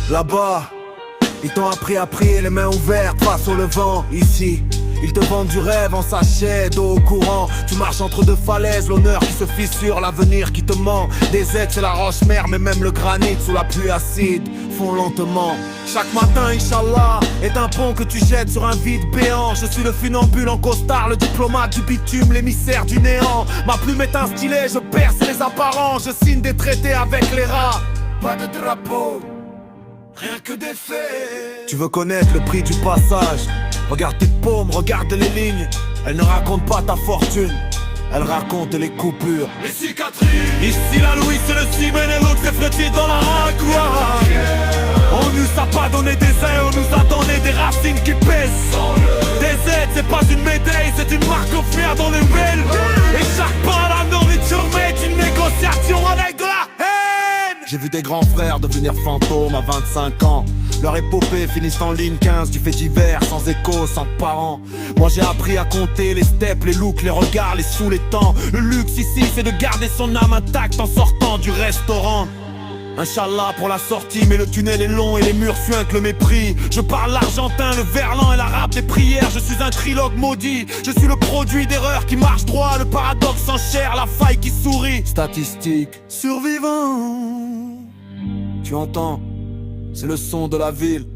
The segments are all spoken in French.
Là-bas, ils t'ont appris à prier les mains ouvertes face au levant. Ici, ils te vendent du rêve en sachet, d'eau au courant. Tu marches entre deux falaises, l'honneur qui se fissure, l'avenir qui te ment. Des aides c'est la roche-mère, mais même le granit sous la pluie acide fond lentement. Chaque matin, Inch'Allah, est un pont que tu jettes sur un vide béant. Je suis le funambule en costard, le diplomate du bitume, l'émissaire du néant. Ma plume est un stylet, je perce les apparents. Je signe des traités avec les rats. Pas de drapeau, rien que des faits. Tu veux connaître le prix du passage? Regarde tes paumes, regarde les lignes. Elles ne racontent pas ta fortune, elles racontent les coupures, les cicatrices. Ici la Louis c'est le cimène et l'autre c'est frétille dans la racloire. On nous a pas donné des ailes, on nous a donné des racines qui pèsent. Des aides c'est pas une médaille, c'est une marque offerte dans les belles. Et chaque pas à la nourriture met une négociation avec de la haine. J'ai vu des grands frères devenir fantômes à 25 ans. Leur épopée finissent en ligne 15 du fait divers, sans écho, sans parents. Moi j'ai appris à compter les steps, les looks, les regards, les sous, les temps. Le luxe ici c'est de garder son âme intacte en sortant du restaurant. Inch'Allah pour la sortie, mais le tunnel est long et les murs suintent le mépris. Je parle l'argentin, le verlan et l'arabe des prières. Je suis un trilogue maudit, je suis le produit d'erreurs qui marchent droit. Le paradoxe s'enchère, la faille qui sourit. Statistique, survivant. Tu entends? C'est le son de la ville.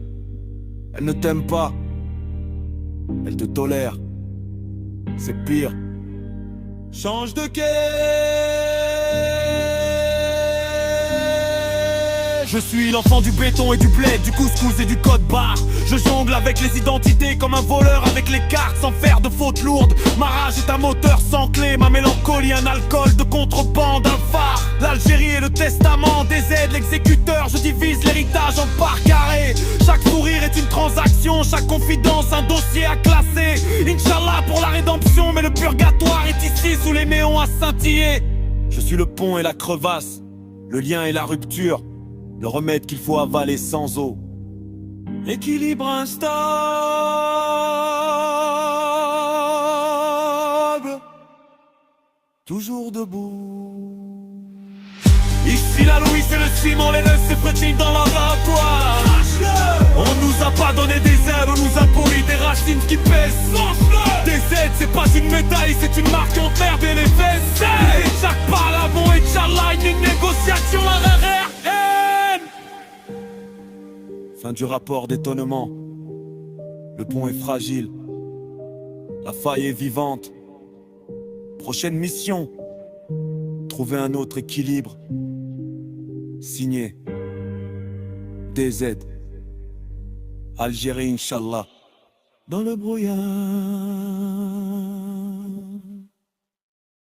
Elle ne t'aime pas, elle te tolère. C'est pire. Change de quai. Je suis l'enfant du béton et du bled, du couscous et du code barre. Je jongle avec les identités comme un voleur avec les cartes sans faire de fautes lourdes. Ma rage est un moteur sans clé, ma mélancolie un alcool de contrebande, un phare. L'Algérie est le testament des aides, l'exécuteur. Je divise l'héritage en parts carrées. Chaque sourire est une transaction, chaque confidence un dossier à classer. Inch'Allah pour la rédemption, mais le purgatoire est ici sous les néons à scintiller. Je suis le pont et la crevasse, le lien et la rupture, le remède qu'il faut avaler sans eau. Équilibre instable. Toujours debout. Ici la Louis c'est le ciment, les nœuds c'est frétille dans la laboratoire. On nous a pas donné des ailes, on nous a poli des racines qui pèsent. Des aides c'est pas une médaille, c'est une marque en terre et les fesses. Et chaque pas là bon Inch'Allah une négociation RRR. Fin du rapport d'étonnement. Le pont est fragile, la faille est vivante. Prochaine mission, trouver un autre équilibre. Signé DZ, Algérie Inch'Allah. Dans le brouillard.